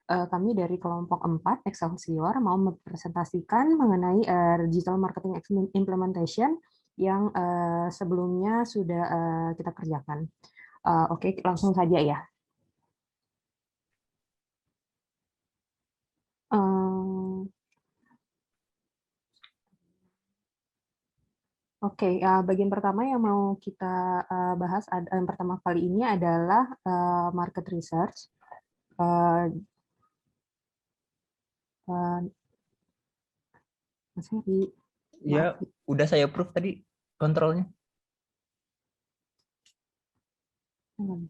Kami dari kelompok 4 Excelsior mau mempresentasikan mengenai digital marketing implementation yang sebelumnya sudah kita kerjakan. Oke, langsung saja ya. Oke, bagian pertama yang mau kita bahas yang pertama kali ini adalah market research. Mas Heri, Ya, maaf. udah saya approve tadi kontrolnya. Maaf.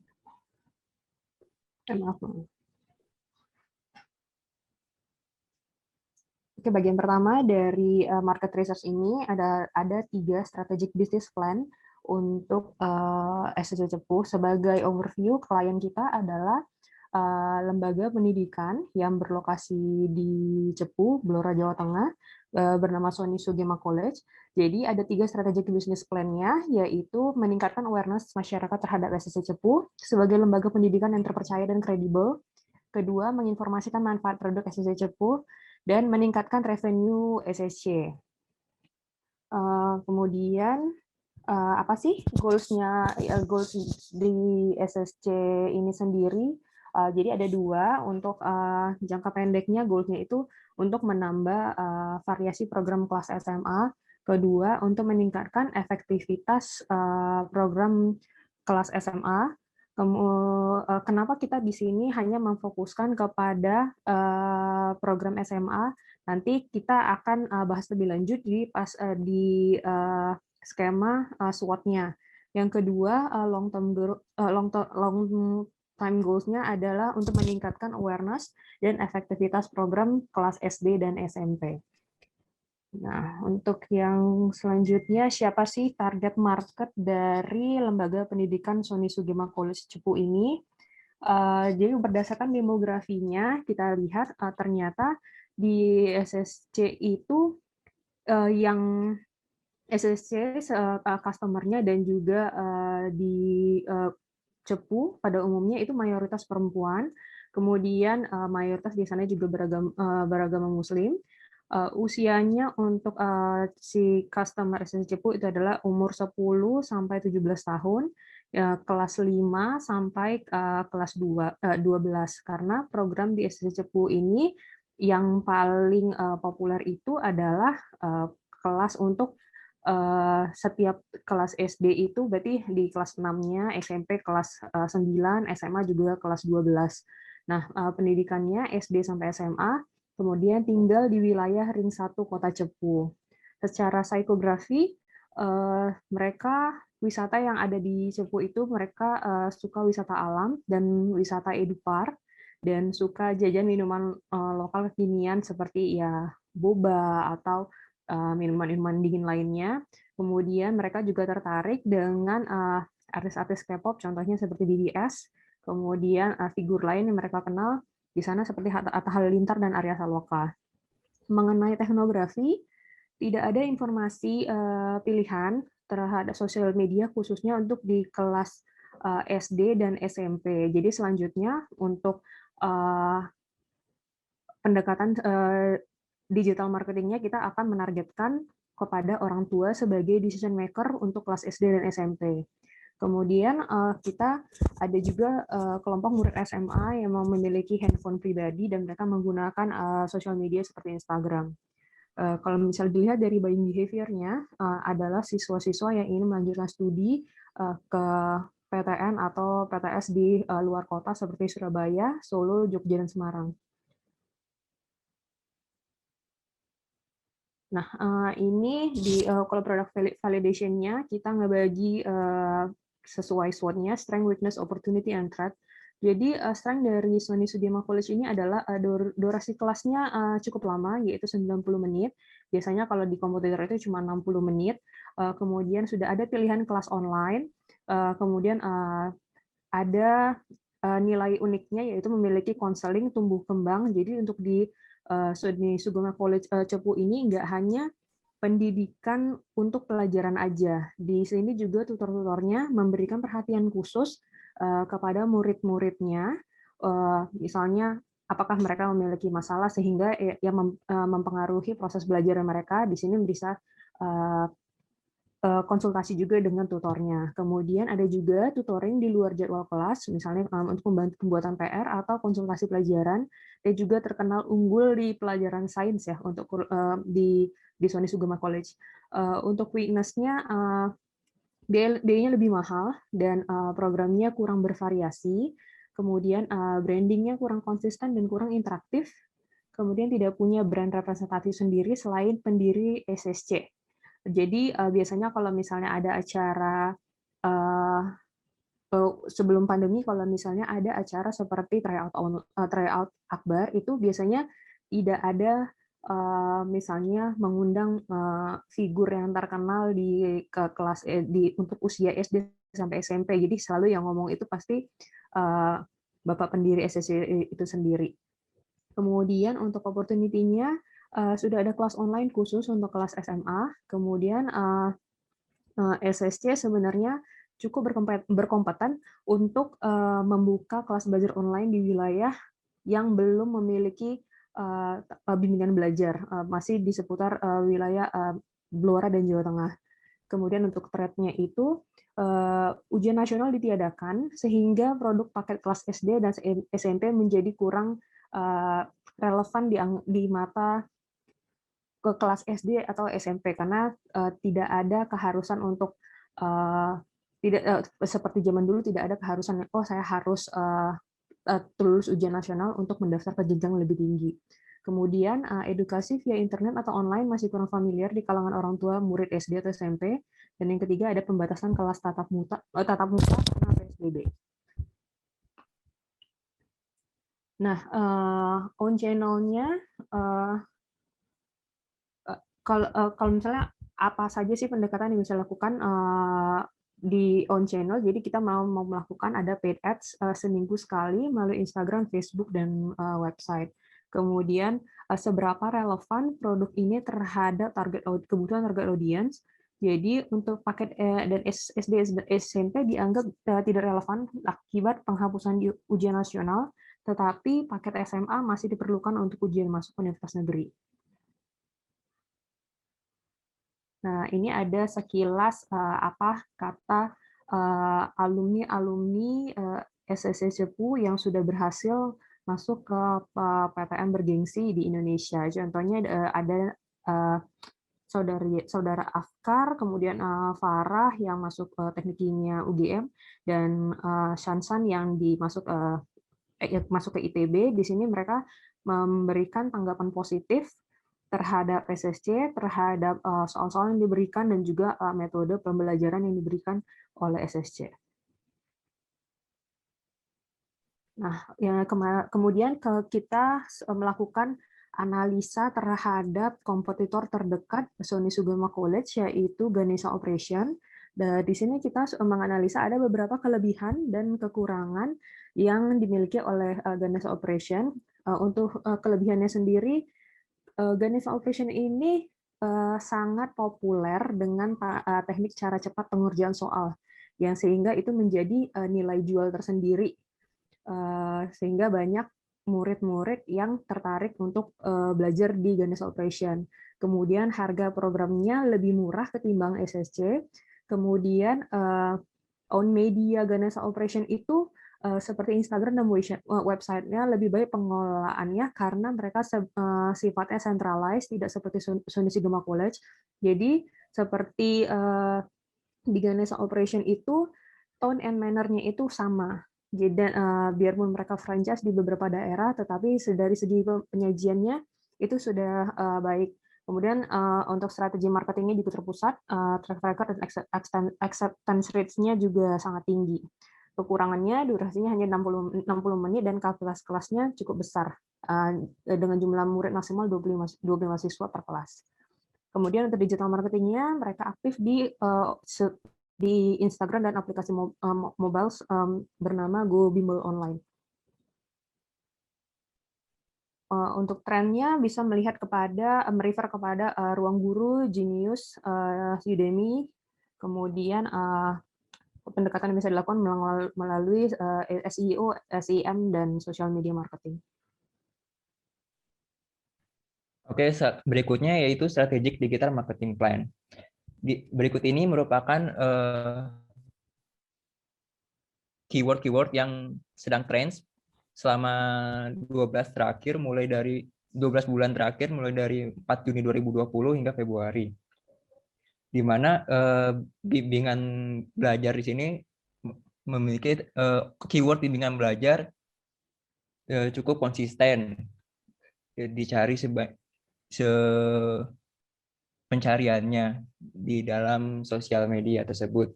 Oke, bagian pertama dari market research ini ada 3 strategic business plan untuk SSC Cepu. Sebagai overview, klien kita adalah lembaga pendidikan yang berlokasi di Cepu, Blora, Jawa Tengah, bernama Sony Sugema College. Jadi ada 3 strategic business plan-nya, yaitu meningkatkan awareness masyarakat terhadap SSC Cepu sebagai lembaga pendidikan yang terpercaya dan kredibel. Kedua, menginformasikan manfaat produk SSC Cepu dan meningkatkan revenue SSC. Kemudian apa sih goals-nya, goals di SSC ini sendiri? Jadi ada 2. Untuk jangka pendeknya, goals-nya itu untuk menambah variasi program kelas SMA. Kedua, untuk meningkatkan efektivitas program kelas SMA. Kenapa kita di sini hanya memfokuskan kepada program SMA? Nanti kita akan bahas lebih lanjut di skema SWOT-nya. Yang kedua, long time goals-nya adalah untuk meningkatkan awareness dan efektivitas program kelas SD dan SMP. Nah, untuk yang selanjutnya, siapa sih target market dari Lembaga Pendidikan Sony Sugema College Cepu ini? Jadi berdasarkan demografinya, kita lihat ternyata di SSC itu yang SSC customer-nya dan juga di Cepu pada umumnya itu mayoritas perempuan, kemudian mayoritas di sana juga beragama Muslim. Usianya untuk si customer SSC Cepu itu adalah umur 10 sampai 17 tahun, kelas 5 sampai kelas 12, karena program di SSC Cepu ini yang paling populer itu adalah kelas untuk setiap kelas SD itu berarti di kelas 6-nya, SMP kelas 9, SMA juga kelas 12. Nah, pendidikannya SD sampai SMA, kemudian tinggal di wilayah Ring 1 Kota Cepu. Secara psikografi, mereka wisata yang ada di Cepu itu mereka suka wisata alam dan wisata edupar, dan suka jajan minuman lokal kekinian seperti ya boba atau minuman-minuman dingin lainnya. Kemudian mereka juga tertarik dengan artis-artis K-pop, contohnya seperti BTS. Kemudian figur lain yang mereka kenal di sana seperti Atta Halilintar dan Arya Saloka. Mengenai teknografi, tidak ada informasi pilihan terhadap sosial media khususnya untuk di kelas SD dan SMP. Jadi selanjutnya untuk pendekatan digital marketingnya kita akan menargetkan kepada orang tua sebagai decision maker untuk kelas SD dan SMP. Kemudian kita ada juga kelompok murid SMA yang memiliki handphone pribadi dan mereka menggunakan sosial media seperti Instagram. Kalau misalnya dilihat dari buying behavior-nya adalah siswa-siswa yang ingin melanjutkan studi ke PTN atau PTS di luar kota seperti Surabaya, Solo, Jogja, dan Semarang. Nah, ini kalau product validation-nya kita ngebagi sesuai SWOT-nya, strength, weakness, opportunity, and threat. Jadi strength dari Sony Sugema College ini adalah durasi kelasnya cukup lama, yaitu 90 menit. Biasanya kalau di komputer itu cuma 60 menit. Kemudian sudah ada pilihan kelas online. Kemudian ada nilai uniknya, yaitu memiliki konseling tumbuh kembang. Jadi untuk di Sony Sugema College Cepu ini nggak hanya pendidikan untuk pelajaran aja. Di sini juga tutor-tutornya memberikan perhatian khusus kepada murid-muridnya. Misalnya apakah mereka memiliki masalah sehingga yang mempengaruhi proses belajar mereka. Di sini bisa konsultasi juga dengan tutornya. Kemudian ada juga tutoring di luar jadwal kelas, misalnya untuk membantu pembuatan PR atau konsultasi pelajaran. Dia juga terkenal unggul di pelajaran sains ya untuk di Sony Sugama College. Untuk weakness-nya biayanya lebih mahal dan programnya kurang bervariasi. Kemudian brandingnya kurang konsisten dan kurang interaktif. Kemudian tidak punya brand representatif sendiri selain pendiri SSC. Jadi biasanya kalau misalnya ada acara sebelum pandemi, kalau misalnya ada acara seperti tryout akbar, itu biasanya tidak ada misalnya mengundang figur yang terkenal di ke kelas untuk usia SD sampai SMP. Jadi selalu yang ngomong itu pasti Bapak pendiri SSC itu sendiri. Kemudian untuk opportunity-nya sudah ada kelas online khusus untuk kelas SMA. Kemudian SSC sebenarnya cukup berkompeten untuk membuka kelas belajar online di wilayah yang belum memiliki bimbingan belajar, masih di seputar wilayah Blora dan Jawa Tengah. Kemudian untuk thread-nya itu ujian nasional ditiadakan sehingga produk paket kelas SD dan SMP menjadi kurang relevan di mata ke kelas SD atau SMP karena tidak ada keharusan untuk tidak seperti zaman dulu tidak ada keharusan saya harus lulus ujian nasional untuk mendaftar ke jenjang lebih tinggi. Kemudian edukasi via internet atau online masih kurang familiar di kalangan orang tua murid SD atau SMP. Dan yang ketiga ada pembatasan kelas tatap muka karena PSBB. Nah, on channel-nya kalau misalnya apa saja sih pendekatan yang bisa dilakukan di on channel, jadi kita mau melakukan ada paid ads seminggu sekali melalui Instagram, Facebook, dan website. Kemudian seberapa relevan produk ini terhadap kebutuhan target audience. Jadi untuk paket dan SD SMP dianggap tidak relevan akibat penghapusan ujian nasional, tetapi paket SMA masih diperlukan untuk ujian masuk universitas negeri. Nah, ini ada sekilas apa kata alumni-alumni SSC Cepu yang sudah berhasil masuk ke PTN bergengsi di Indonesia. Contohnya ada saudara Afkar, kemudian Farah yang masuk teknik kimia UGM, dan Shansan yang masuk ke ITB. Di sini mereka memberikan tanggapan positif terhadap SSC, terhadap soal-soal yang diberikan, dan juga metode pembelajaran yang diberikan oleh SSC. Nah, kemudian kita melakukan analisa terhadap kompetitor terdekat Sony Sugama College, yaitu Ganesha Operation. Di sini kita menganalisa ada beberapa kelebihan dan kekurangan yang dimiliki oleh Ganesha Operation. Untuk kelebihannya sendiri, Ganesha Operation ini sangat populer dengan teknik cara cepat pengerjaan soal, yang sehingga itu menjadi nilai jual tersendiri, sehingga banyak murid-murid yang tertarik untuk belajar di Ganesha Operation. Kemudian harga programnya lebih murah ketimbang SSC. Kemudian on media Ganesha Operation itu seperti Instagram dan website-nya lebih baik pengelolaannya karena mereka sifatnya centralized, tidak seperti Sony Sigma College. Jadi seperti di Ganesha Operation itu tone and manner-nya itu sama. Jadi biarpun mereka franchise di beberapa daerah, tetapi dari segi penyajiannya itu sudah baik. Kemudian untuk strategi marketingnya juga terpusat, track record dan acceptance rates-nya juga sangat tinggi. Kekurangannya durasinya hanya 60 menit dan kapasitas kelasnya cukup besar dengan jumlah murid maksimal 25 siswa per kelas. Kemudian untuk digital marketingnya mereka aktif di Instagram dan aplikasi mobile bernama Go Bimbel Online. Untuk trennya bisa melihat merefer kepada Ruang Guru, Genius, Udemy, kemudian pendekatan yang bisa dilakukan melalui SEO, SEM, dan social media marketing. Oke, berikutnya yaitu strategic digital marketing plan. Berikut ini merupakan keyword-keyword yang sedang trends selama 12 bulan terakhir mulai dari 4 Juni 2020 hingga Februari. Di mana bimbingan belajar di sini memiliki keyword bimbingan belajar cukup konsisten dicari pencariannya di dalam sosial media tersebut.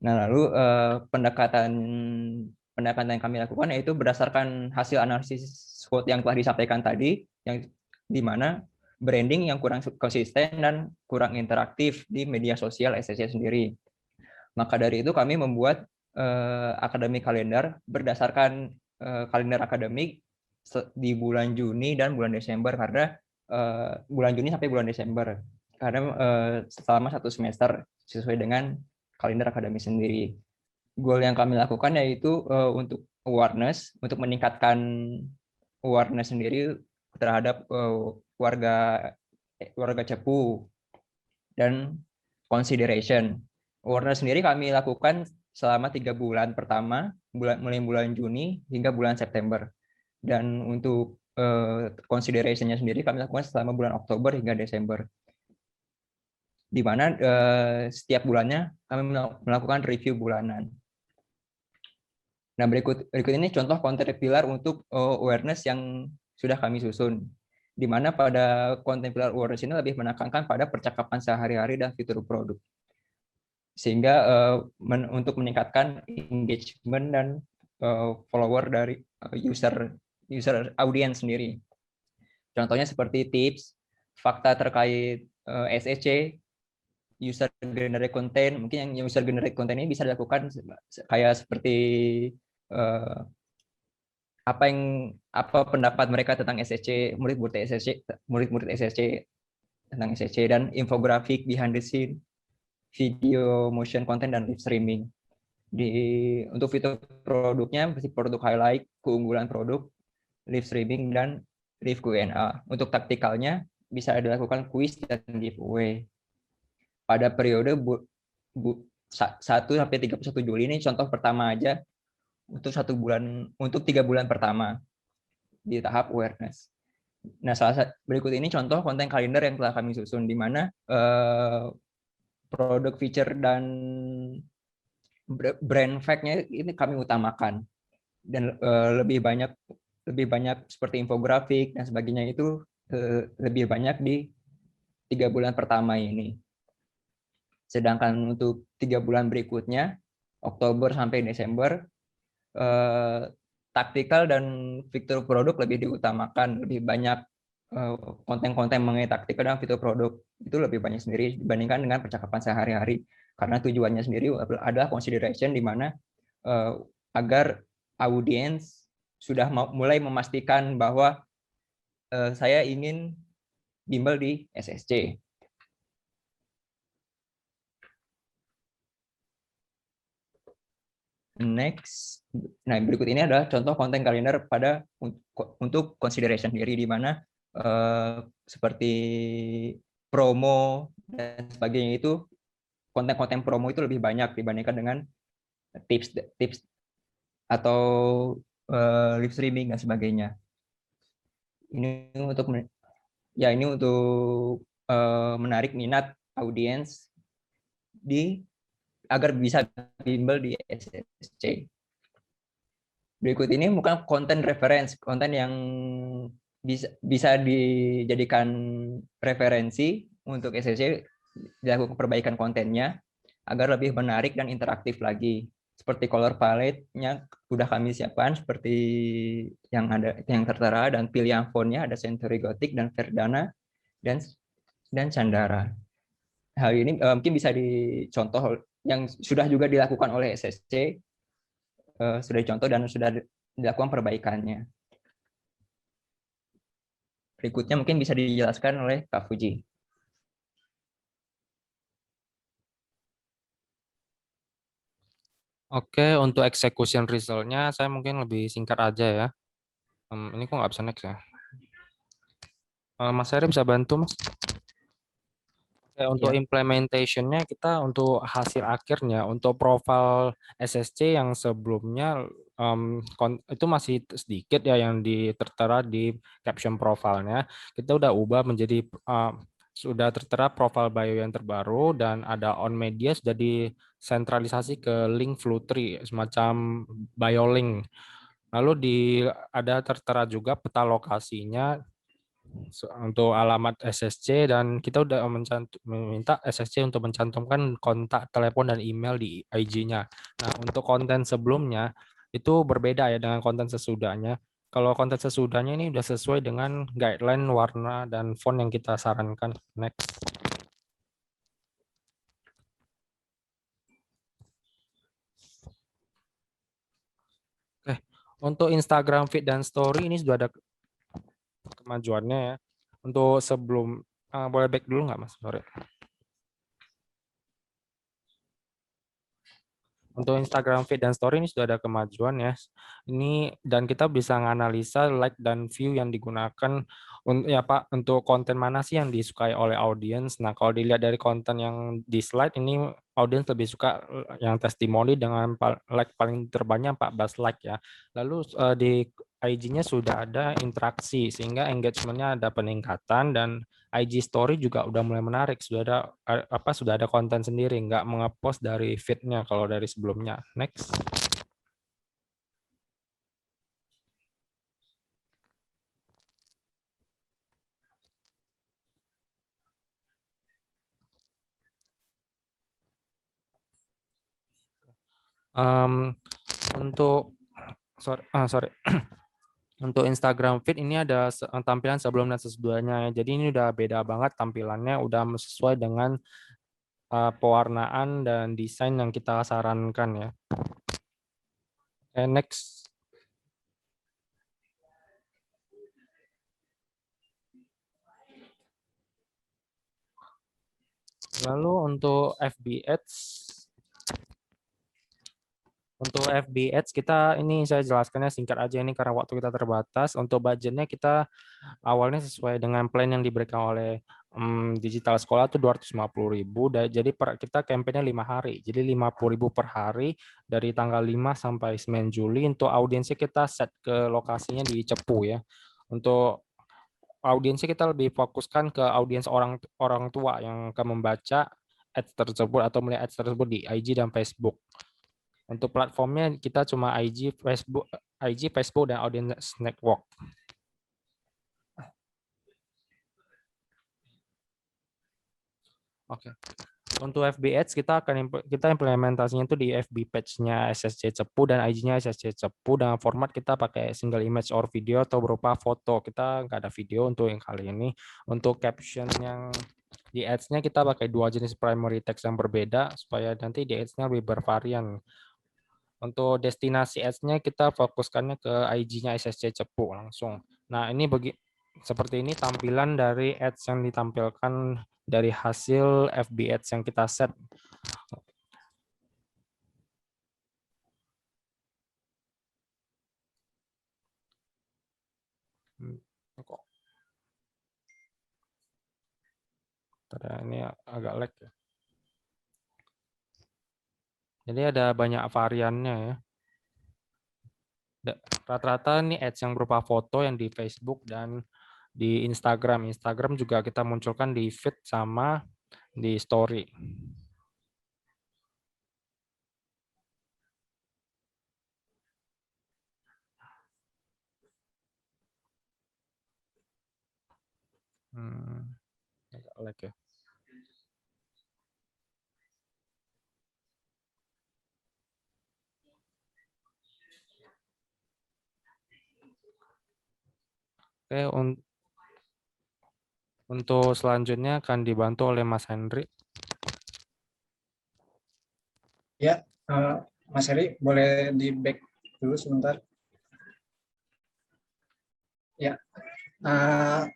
Nah, lalu pendekatan yang kami lakukan yaitu berdasarkan hasil analisis SWOT yang telah disampaikan tadi, yang di mana branding yang kurang konsisten dan kurang interaktif di media sosial SSC sendiri. Maka dari itu kami membuat akademik kalender berdasarkan kalender akademik di bulan Juni dan bulan Desember, karena bulan Juni sampai bulan Desember, karena selama 1 semester sesuai dengan kalender akademik sendiri. Goal yang kami lakukan yaitu untuk awareness, untuk meningkatkan awareness sendiri terhadap warga Cepu, dan consideration. Awareness sendiri kami lakukan selama 3 bulan pertama, mulai bulan Juni hingga bulan September. Dan untuk consideration-nya sendiri kami lakukan selama bulan Oktober hingga Desember, di mana setiap bulannya kami melakukan review bulanan. Nah, berikut ini contoh konten pilar untuk awareness yang sudah kami susun, di mana pada konten pilar awareness ini lebih menekankan pada percakapan sehari-hari dan fitur produk, sehingga untuk meningkatkan engagement dan follower dari user audience sendiri. Contohnya seperti tips, fakta terkait SEC, user generate content. Mungkin yang user generate content ini bisa dilakukan kayak seperti apa pendapat mereka tentang SSC, murid-murid SSC tentang SSC, dan infografik behind the scene, video, motion content, dan live streaming. Untuk fitur produknya, produk highlight, keunggulan produk, live streaming, dan live Q&A. Untuk taktikalnya bisa dilakukan quiz dan giveaway. Pada periode 1 sampai 31 Juli ini contoh pertama aja, untuk 3 bulan pertama di tahap awareness. Nah, berikut ini contoh konten kalender yang telah kami susun, di mana produk feature dan brand fact-nya ini kami utamakan, dan lebih banyak seperti infografik dan sebagainya itu lebih banyak di 3 bulan pertama ini. Sedangkan untuk 3 bulan berikutnya, Oktober sampai Desember, taktikal dan fitur produk lebih diutamakan, lebih banyak konten-konten mengenai taktikal dan fitur produk itu lebih banyak sendiri dibandingkan dengan percakapan sehari-hari, karena tujuannya sendiri adalah consideration, di mana agar audiens sudah mulai memastikan bahwa saya ingin bimbel di SSC. Next, nah berikut ini adalah contoh konten kalender untuk consideration sendiri, di mana seperti promo dan sebagainya, itu konten-konten promo itu lebih banyak dibandingkan dengan tips atau live streaming dan sebagainya. Ini untuk menarik minat audiens agar bisa bimbel di SSC. Berikut ini bukan konten reference, konten yang bisa dijadikan referensi untuk SSC, dilakukan perbaikan kontennya agar lebih menarik dan interaktif lagi. Seperti color palette-nya sudah kami siapkan seperti yang tertera, dan pilihan font-nya ada Century Gothic dan Verdana dan Candara. Hal ini mungkin bisa dicontoh yang sudah juga dilakukan oleh SSC, sudah dicontoh dan sudah dilakukan perbaikannya. Berikutnya mungkin bisa dijelaskan oleh Kak Fuji. Oke, untuk execution result-nya saya mungkin lebih singkat aja ya. Ini kok nggak bisa next ya? Mas Heri bisa bantu, Mas? Untuk Ya. implementation-nya kita untuk hasil akhirnya untuk profil SSC yang sebelumnya itu masih sedikit ya yang tertera di caption profilnya. Kita udah ubah menjadi sudah tertera profil bio yang terbaru dan ada on media sudah disentralisasi ke link Flutri semacam bio link. Lalu ada tertera juga peta lokasinya untuk alamat SSC dan kita udah meminta SSC untuk mencantumkan kontak telepon dan email di IG-nya. Nah, untuk konten sebelumnya itu berbeda ya dengan konten sesudahnya. Kalau konten sesudahnya ini udah sesuai dengan guideline warna dan font yang kita sarankan. Next. Oke, untuk Instagram feed dan story ini sudah ada kemajuannya ya. Untuk sebelum boleh back dulu nggak Mas? Sorry. Untuk Instagram feed dan story ini sudah ada kemajuan ya. Ini dan kita bisa menganalisa like dan view yang digunakan ya Pak untuk konten mana sih yang disukai oleh audiens. Nah, kalau dilihat dari konten yang di slide ini audiens lebih suka yang testimoni dengan like paling terbanyak 14 like ya. Lalu di IG-nya sudah ada interaksi sehingga engagement-nya ada peningkatan dan IG Story juga udah mulai menarik, sudah ada konten sendiri, nggak mengepost dari feed-nya kalau dari sebelumnya. Next. Untuk sorry. Untuk Instagram feed ini ada tampilan sebelum dan sesudahnya. Jadi ini udah beda banget tampilannya, udah sesuai dengan pewarnaan dan desain yang kita sarankan ya. Next. Lalu untuk FB Ads, kita ini saya jelaskannya singkat aja ini karena waktu kita terbatas. Untuk budgetnya kita awalnya sesuai dengan plan yang diberikan oleh digital sekolah itu 250.000. Jadi kita campaign-nya 5 hari. Jadi 50.000 per hari dari tanggal 5 sampai 9 Juli. Untuk audiensnya kita set ke lokasinya di Cepu ya. Untuk audiensnya kita lebih fokuskan ke audiens orang tua yang akan membaca ads tersebut atau melihat ads tersebut di IG dan Facebook. Untuk platformnya kita cuma IG, Facebook dan Audience Network. Oke. Untuk FB Ads kita implementasinya itu di FB page-nya SSC Cepu dan IG-nya SSC Cepu dengan format kita pakai single image or video atau berupa foto. Kita nggak ada video untuk yang kali ini. Untuk caption yang di ads-nya kita pakai 2 jenis primary text yang berbeda supaya nanti di ads-nya lebih bervarian. Untuk destinasi ads-nya kita fokuskannya ke IG-nya SSC Cepu langsung. Nah, ini seperti ini tampilan dari ads yang ditampilkan dari hasil FB Ads yang kita set. Ini agak lag ya. Jadi ada banyak variannya ya. Rata-rata ini ads yang berupa foto yang di Facebook dan di Instagram. Instagram juga kita munculkan di feed sama di story. Agak lag ya. Oke, untuk selanjutnya akan dibantu oleh Mas Hendri. Ya, Mas Heri, boleh di back dulu sebentar. Ya,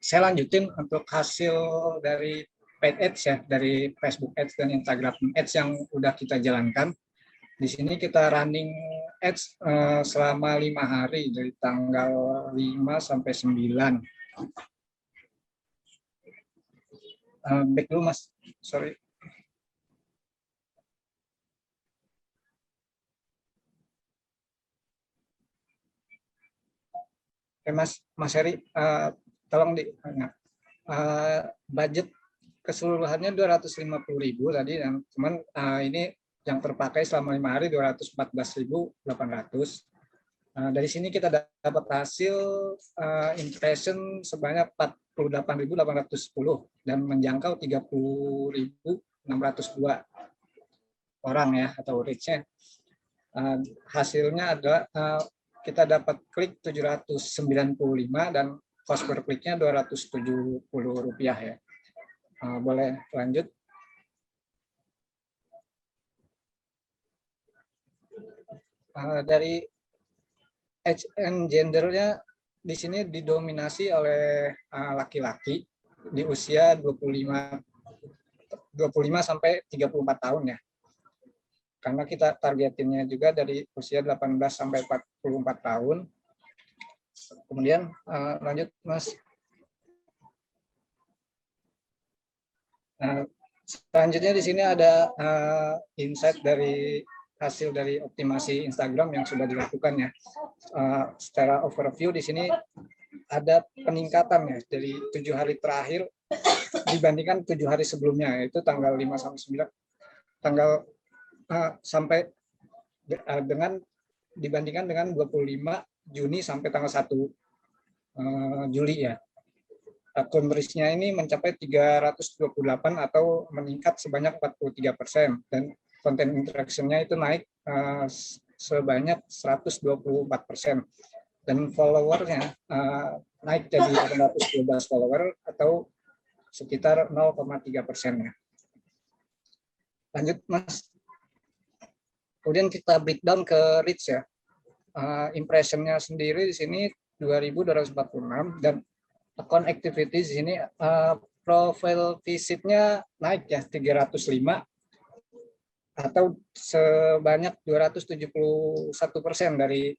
saya lanjutin untuk hasil dari paid ads ya, dari Facebook Ads dan Instagram Ads yang udah kita jalankan. Di sini kita running ads selama 5 hari dari tanggal 5 sampai 9. Back dulu Mas, sorry. Oke Mas Heri, tolong budget keseluruhannya 250.000 tadi, dan cuman ini yang terpakai selama 5 hari 214.800. Dari sini kita dapat hasil impression sebanyak 48.810 dan menjangkau 30.602 orang ya, atau reach-nya. Hasilnya adalah kita dapat klik 795 dan cost per kliknya Rp270 ya. Boleh lanjut. Dari age and gendernya di sini didominasi oleh laki-laki di usia 25 sampai 34 tahun ya. Karena kita targetinnya juga dari usia 18 sampai 44 tahun. Kemudian lanjut Mas. Selanjutnya di sini ada insight dari hasil dari optimasi Instagram yang sudah dilakukan ya. Secara overview di sini ada peningkatan ya dari 7 hari terakhir dibandingkan 7 hari sebelumnya, yaitu tanggal 5 sampai 9 sampai dengan dibandingkan dengan 25 Juni sampai tanggal 1 Juli ya. Conversion-nya ini mencapai 328 atau meningkat sebanyak 43%, dan konten interaction-nya itu naik sebanyak 124%, dan follower-nya naik jadi 812 follower atau sekitar 0,3%. Lanjut Mas. Kemudian kita breakdown ke reach ya. Impression-nya sendiri di sini 2.246, dan account activity di sini profile visit-nya naik ya 305 atau sebanyak 271% dari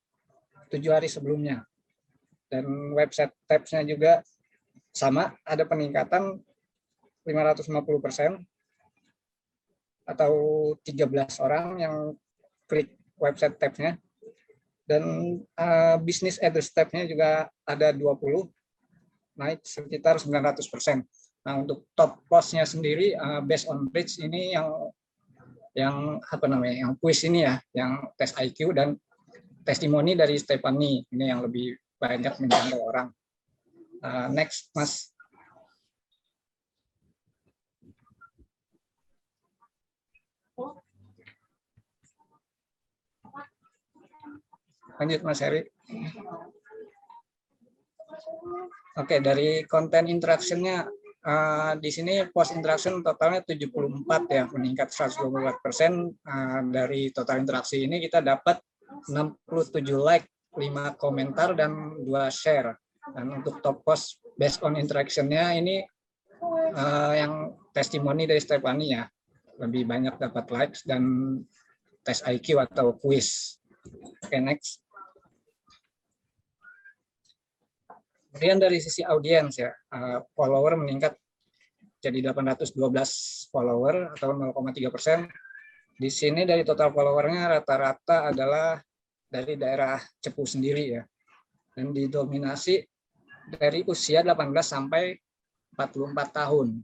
7 hari sebelumnya. Dan website tabs-nya juga sama, ada peningkatan 550% atau 13 orang yang klik website tabs-nya, dan business address tab-nya juga ada 20, naik sekitar 900%. Nah, untuk top post-nya sendiri based on reach ini yang apa namanya, yang quiz ini ya, yang tes IQ dan testimoni dari Stephanie ini yang lebih banyak menjangkau orang. Next Mas. Lanjut Mas Heri. Oke, dari konten interaction-nya di sini post interaction totalnya 74 ya, meningkat 124%. Dari total interaksi ini kita dapat 67 like, 5 komentar dan 2 share. Dan untuk top post based on interaction-nya ini yang testimoni dari Stephanie ya, lebih banyak dapat likes dan tes IQ atau quiz. Oke, next. Kemudian dari sisi audiens ya, follower meningkat jadi 812 follower atau 0,3%. Di sini dari total followernya rata-rata adalah dari daerah Cepu sendiri ya, dan didominasi dari usia 18 sampai 44 tahun.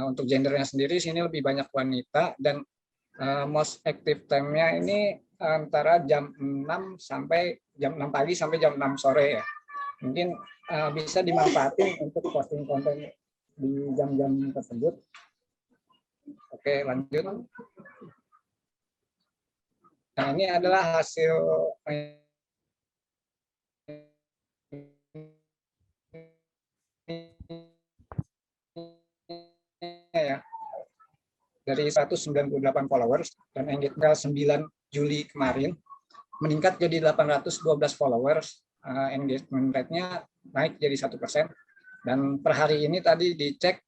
Untuk gendernya sendiri sini lebih banyak wanita, dan most active time-nya ini antara jam 6 sampai jam 6 pagi sampai jam 6 sore ya. Mungkin bisa dimanfaatin untuk posting konten di jam-jam tersebut. Oke, lanjut. Nah, ini adalah hasil ya. Dari 198 followers dan engagement 9 Juli kemarin meningkat jadi 812 followers. Engagement rate-nya naik jadi 1%, dan per hari ini tadi dicek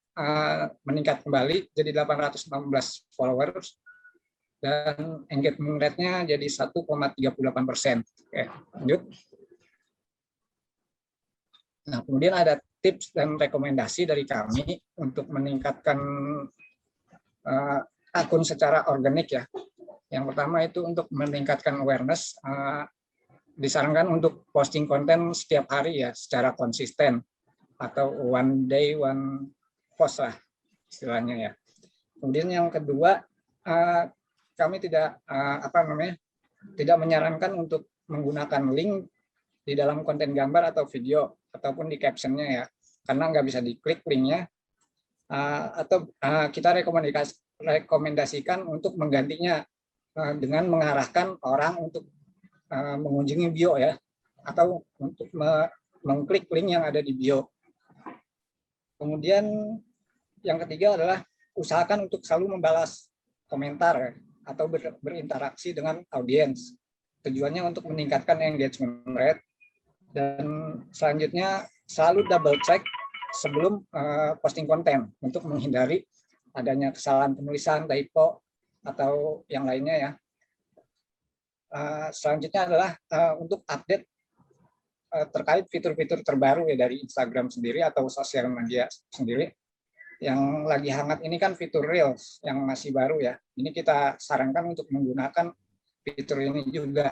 meningkat kembali jadi 816 followers dan engagement rate-nya jadi 1,38%. Oke, lanjut. Nah, kemudian ada tips dan rekomendasi dari kami untuk meningkatkan akun secara organik ya. Yang pertama itu untuk meningkatkan awareness, disarankan untuk posting konten setiap hari ya secara konsisten atau one day one post lah istilahnya ya. Kemudian yang kedua, kami tidak tidak menyarankan untuk menggunakan link di dalam konten gambar atau video ataupun di captionnya ya, karena nggak bisa diklik linknya, atau kita rekomendasikan untuk menggantinya dengan mengarahkan orang untuk mengunjungi bio ya, atau untuk mengklik link yang ada di bio. Kemudian yang ketiga adalah usahakan untuk selalu membalas komentar atau berinteraksi dengan audiens. Tujuannya untuk meningkatkan engagement rate. Dan selanjutnya selalu double check sebelum posting konten untuk menghindari adanya kesalahan penulisan, typo, atau yang lainnya ya. Selanjutnya adalah untuk update terkait fitur-fitur terbaru ya dari Instagram sendiri atau sosial media sendiri. Yang lagi hangat ini kan fitur Reels yang masih baru ya. Ini kita sarankan untuk menggunakan fitur ini juga.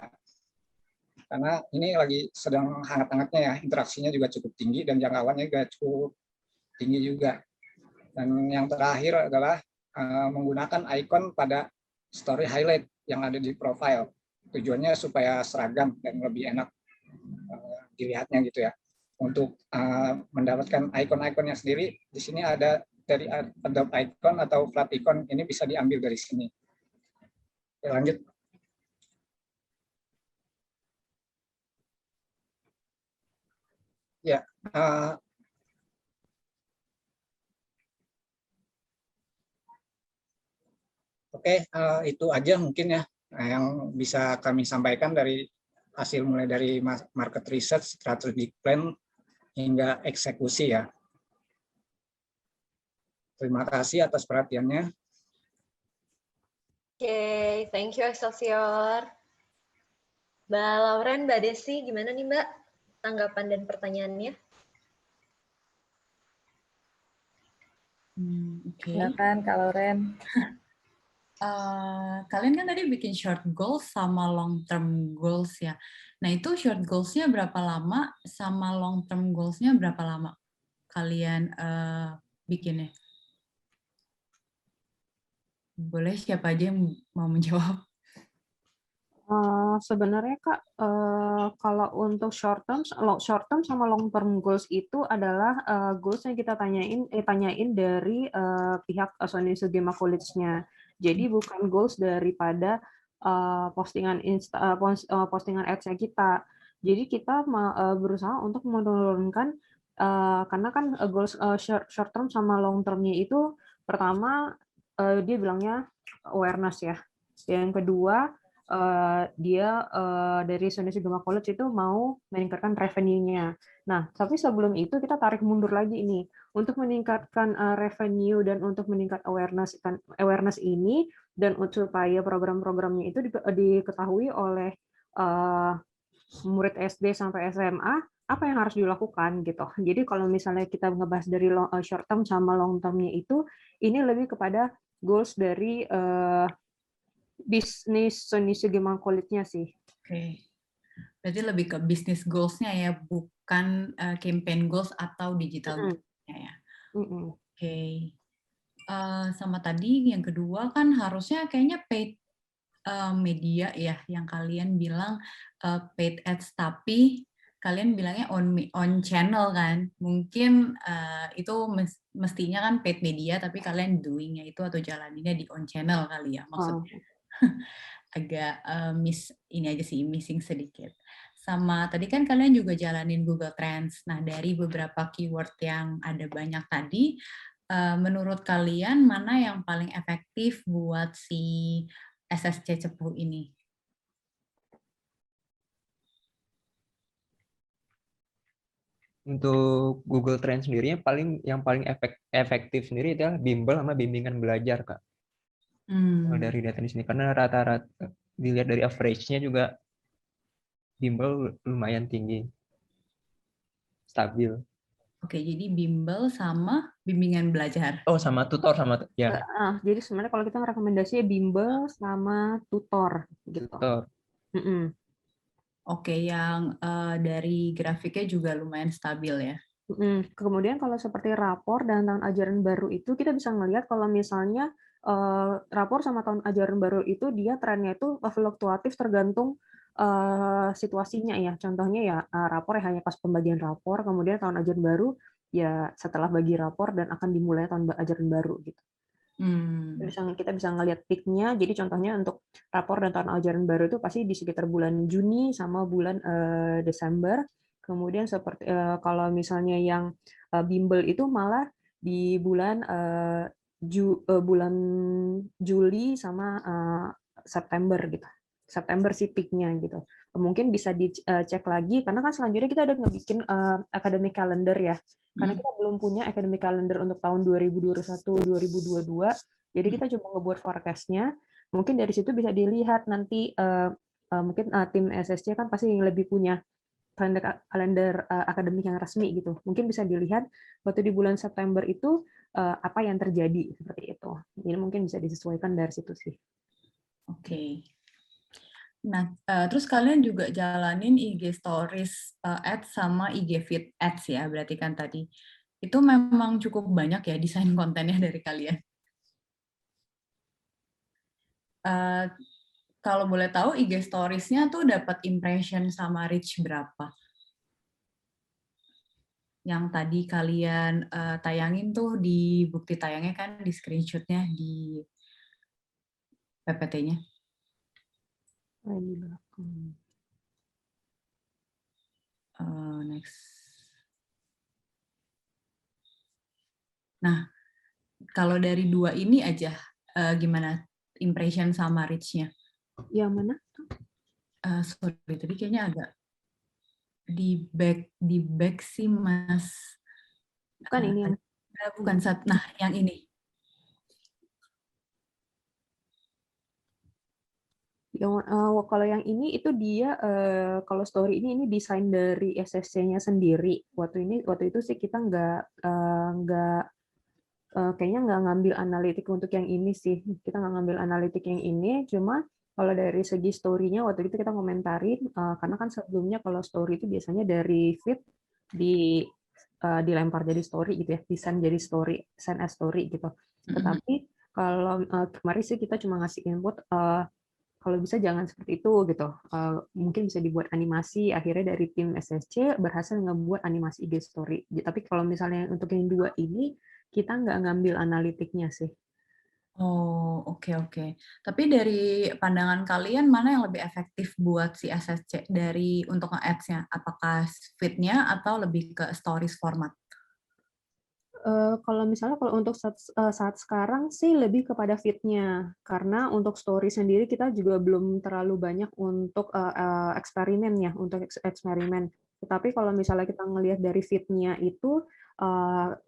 Karena ini lagi sedang hangat-hangatnya ya, interaksinya juga cukup tinggi dan jangkauannya juga cukup tinggi juga. Dan yang terakhir adalah menggunakan ikon pada story highlight yang ada di profile. Tujuannya supaya seragam dan lebih enak dilihatnya gitu ya. Untuk mendapatkan ikon-ikonnya sendiri, di sini ada dari Adobe Icon atau Flat Icon, ini bisa diambil dari sini. Oke, lanjut. Ya, oke, itu aja mungkin ya yang bisa kami sampaikan dari hasil mulai dari market research, strategic plan, hingga eksekusi ya. Terima kasih atas perhatiannya. Oke, thank you Excelsior. Mbak Lauren, Mbak Desi, gimana nih Mbak tanggapan dan pertanyaannya? Oke. Silakan Kak Lauren. Kalian kan tadi bikin short goals sama long term goals ya. Nah itu short goals-nya berapa lama sama long term goals-nya berapa lama kalian bikinnya? Boleh siapa aja yang mau menjawab? Sebenarnya Kak, kalau untuk short term sama long term goals itu adalah goals yang kita tanyain dari pihak Sony Sugima College-nya. Jadi bukan goals daripada postingan postingan ads-nya kita. Jadi kita berusaha untuk menurunkan karena kan goals short term sama long term-nya itu pertama dia bilangnya awareness ya. Yang kedua dia dari Sony Sugima College itu mau meningkatkan revenue-nya. Nah, tapi sebelum itu kita tarik mundur lagi ini untuk meningkatkan revenue dan untuk meningkat awareness ini dan supaya program-programnya itu diketahui oleh murid SD sampai SMA, apa yang harus dilakukan gitu. Jadi kalau misalnya kita ngebahas dari short term sama long term-nya itu, ini lebih kepada goals dari bisnis Sony Sugima College-nya sih. Oke. Berarti lebih ke business goals-nya ya, bukan campaign goals atau digital goals-nya ya. Oke. Sama tadi yang kedua kan harusnya kayaknya paid media ya, yang kalian bilang paid ads, tapi kalian bilangnya on channel kan. Mungkin itu mestinya kan paid media, tapi kalian doing-nya itu atau jalaninnya di on channel kali ya maksudnya. Agak ini aja sih, missing sedikit. Sama tadi kan kalian juga jalanin Google Trends. Nah, dari beberapa keyword yang ada banyak tadi, menurut kalian mana yang paling efektif buat si SSC Cepu ini? Untuk Google Trends sendirinya yang paling efektif sendiri adalah bimbel sama bimbingan belajar, Kak. Dari data di sini, karena rata-rata dilihat dari average-nya juga bimbel lumayan tinggi. stabil. Oke, jadi bimbel sama bimbingan belajar. Oh, sama tutor ya. Jadi sebenarnya kalau kita rekomendasinya bimbel sama tutor gitu. Tutor. Oke, yang dari grafiknya juga lumayan stabil ya. Kemudian kalau seperti rapor dan tahun ajaran baru itu kita bisa ngelihat kalau misalnya rapor sama tahun ajaran baru itu dia trennya itu fluktuatif tergantung situasinya ya. Contohnya ya rapor ya hanya pas pembagian rapor, kemudian tahun ajaran baru ya setelah bagi rapor dan akan dimulai tahun ajaran baru gitu. Kita bisa ngelihat peak-nya. Jadi contohnya untuk rapor dan tahun ajaran baru itu pasti di sekitar bulan Juni sama bulan Desember. Kemudian seperti kalau misalnya yang bimbel itu malah di bulan bulan Juli sama September gitu. September sih peak-nya gitu. Mungkin bisa dicek lagi karena kan selanjutnya kita udah ngebikin academic calendar ya. Karena kita belum punya academic calendar untuk tahun 2021-2022. Jadi kita coba ngebuat forecast-nya. Mungkin dari situ bisa dilihat nanti mungkin tim SSC kan pasti yang lebih punya kalender akademik yang resmi gitu. Mungkin bisa dilihat waktu di bulan September itu apa yang terjadi seperti itu. Jadi mungkin bisa disesuaikan dari situ sih. Oke. Nah, terus kalian juga jalanin IG Stories Ads sama IG Feed Ads ya, berarti kan tadi. Itu memang cukup banyak ya desain kontennya dari kalian. Kalau boleh tahu IG Stories-nya tuh dapat impression sama reach berapa? Yang tadi kalian tayangin tuh di bukti tayangnya kan di screenshot-nya di PPT-nya. Next. Nah, kalau dari dua ini aja, gimana impression sama reach-nya? Yang mana? Sorry, tadi kayaknya agak di back sih, Mas. Bukan ini yang... Bukan, nah yang ini. Kalau yang ini itu dia kalau story ini desain dari SSC-nya sendiri. Waktu itu sih kita kayaknya nggak ngambil analitik untuk yang ini sih. Kita nggak ngambil analitik yang ini, cuma kalau dari segi story-nya waktu itu kita komentarin karena kan sebelumnya kalau story itu biasanya dari feed dilempar jadi story gitu ya, desain jadi story, send as story gitu. Tetapi kalau kemarin sih kita cuma ngasih input kalau bisa jangan seperti itu gitu. Mungkin bisa dibuat animasi. Akhirnya dari tim SSC berhasil ngebuat animasi IG story. Tapi kalau misalnya untuk yang dua ini kita nggak ngambil analitiknya sih. Oh, oke. Tapi dari pandangan kalian mana yang lebih efektif buat si SSC dari untuk nge-ads-nya? Apakah feed-nya atau lebih ke stories format? Kalau untuk saat sekarang sih lebih kepada feed-nya, karena untuk story sendiri kita juga belum terlalu banyak untuk eksperimen ya, untuk eksperimen. Tetapi kalau misalnya kita ngelihat dari feed-nya itu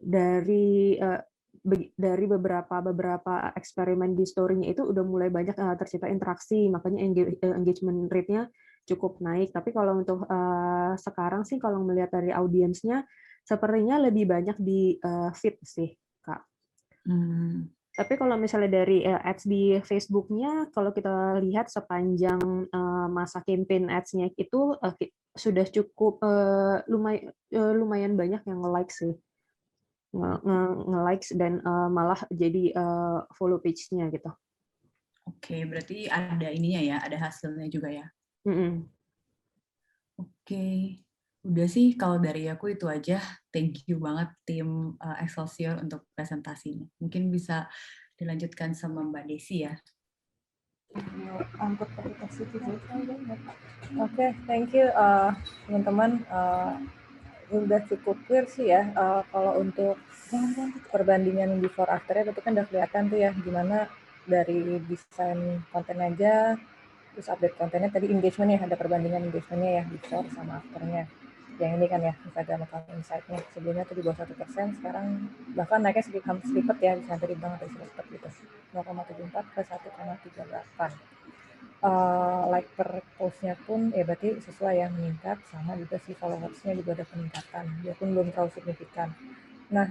dari beberapa eksperimen di story-nya itu udah mulai banyak tercipta interaksi, makanya engagement rate-nya cukup naik. Tapi kalau untuk sekarang sih kalau melihat dari audiensnya sepertinya lebih banyak di feed sih, Kak. Tapi kalau misalnya dari ads di Facebook-nya, kalau kita lihat sepanjang masa campaign ads-nya itu sudah cukup lumayan banyak yang nge-like sih. Nge-likes dan malah jadi follow page-nya gitu. Oke, berarti ada ininya ya, ada hasilnya juga ya. Oke. Udah sih, kalau dari aku itu aja. Thank you banget tim Excelsior untuk presentasinya. Mungkin bisa dilanjutkan sama Mbak Desi ya. Oke, thank you teman-teman. Udah cukup clear sih ya. Kalau untuk perbandingan before after-nya itu kan udah kelihatan tuh ya gimana dari desain konten aja, terus update kontennya, tadi engagement-nya, ada perbandingan engagement-nya ya, before sama after-nya. Yang ini kan ya, Instagram account insight-nya. Sebelumnya tuh di bawah 1%, sekarang bahkan naiknya sedikit ya, bisa dari banget dari 100 gitu. 0,74 ke 1,38. like per postnya pun ya berarti sesuai yang meningkat, sama juga si followersnya juga ada peningkatan, biarpun belum terlalu signifikan. Nah,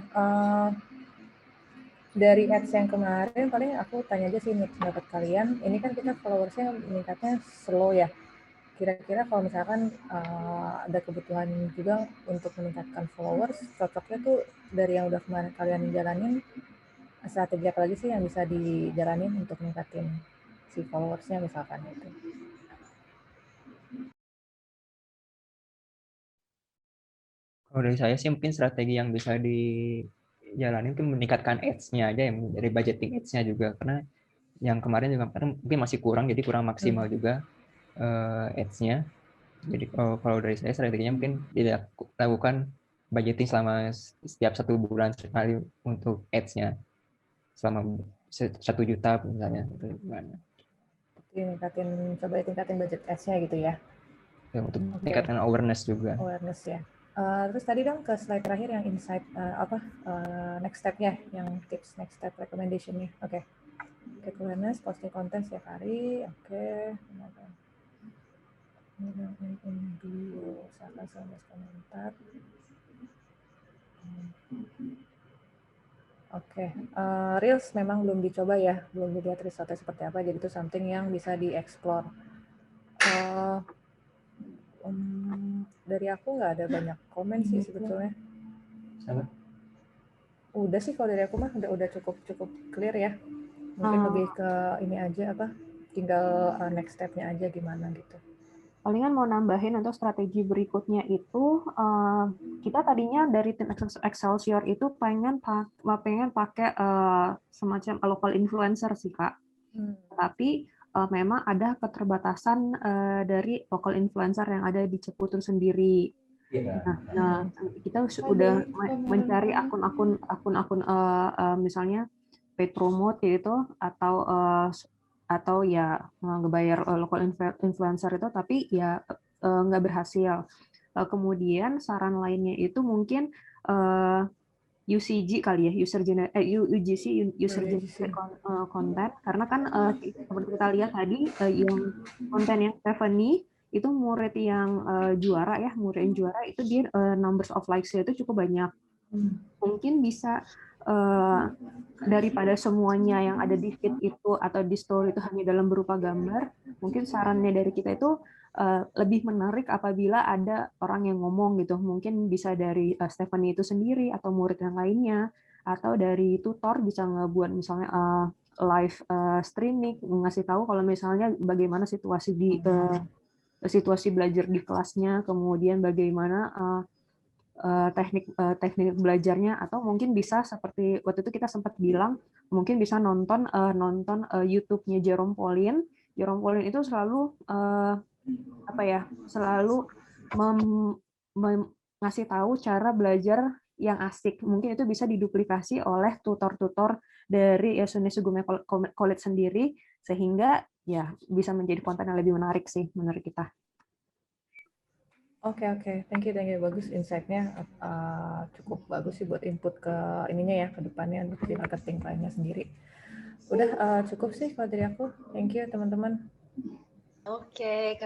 dari ads yang kemarin paling aku tanya aja sih pendapat kalian, ini kan kita followersnya meningkatnya slow ya, kira-kira kalau misalkan ada kebutuhan juga untuk meningkatkan followers, cocoknya tuh dari yang udah kemarin kalian jalanin, strategi apa lagi sih yang bisa dijalanin untuk meningkatin si followersnya misalkan itu? Kalau dari saya sih mungkin strategi yang bisa dijalani itu meningkatkan ads-nya aja, yang dari budgeting ads-nya juga, karena yang kemarin juga mungkin masih kurang, jadi kurang maksimal juga ads-nya. Jadi kalau dari saya strateginya mungkin dilakukan budgeting selama setiap 1 bulan sekali untuk ads-nya selama 1 juta misalnya. Coba tingkatin budget ads-nya gitu ya. Ya, untuk meningkatkan awareness juga. Awareness ya. Terus tadi dong ke slide terakhir yang insight next step-nya, yang tips next step recommendation-nya. Oke. Get awareness, posting konten setiap hari. Oke. Komentar. Oke. Reels memang belum dicoba ya, belum dilihat resultnya seperti apa, jadi itu something yang bisa dieksplor. Dari aku nggak ada banyak komen sih sebetulnya. Sama. Udah sih kalau dari aku mah udah cukup clear ya. Mungkin lebih ke ini aja tinggal next step-nya aja gimana gitu. Palingan mau nambahin untuk strategi berikutnya itu, kita tadinya dari tim Excelsior itu pengen pakai semacam local influencer sih Kak. Tapi memang ada keterbatasan dari local influencer yang ada di Ceputur sendiri. Nah, kita sudah mencari akun-akun misalnya paid promote gitu, atau ya ngebayar local influencer itu, tapi ya nggak berhasil. Kemudian saran lainnya itu mungkin UCG kali ya, UGC, user generated content, karena kan seperti kita lihat tadi yang konten yang Stephanie itu murid yang juara itu dia numbers of likes-nya itu cukup banyak. Mungkin bisa daripada semuanya yang ada di feed itu atau di story itu hanya dalam berupa gambar, mungkin sarannya dari kita itu lebih menarik apabila ada orang yang ngomong gitu. Mungkin bisa dari Stephanie itu sendiri atau murid yang lainnya, atau dari tutor bisa ngebuat misalnya live streaming, ngasih tahu kalau misalnya bagaimana situasi belajar di kelasnya, kemudian bagaimana teknik belajarnya, atau mungkin bisa seperti waktu itu kita sempat bilang, mungkin bisa nonton YouTube-nya Jerome Pauline. Jerome Pauline itu selalu selalu ngasih tahu cara belajar yang asik. Mungkin itu bisa diduplikasi oleh tutor-tutor dari Sungai Sugume College sendiri, sehingga ya bisa menjadi konten yang lebih menarik sih menurut kita. Oke, thank you, bagus insight-nya, cukup bagus sih buat input ke ininya ya, ke depannya untuk di marketing plan-nya sendiri. Udah cukup sih kalau dari aku, thank you teman-teman. Oke.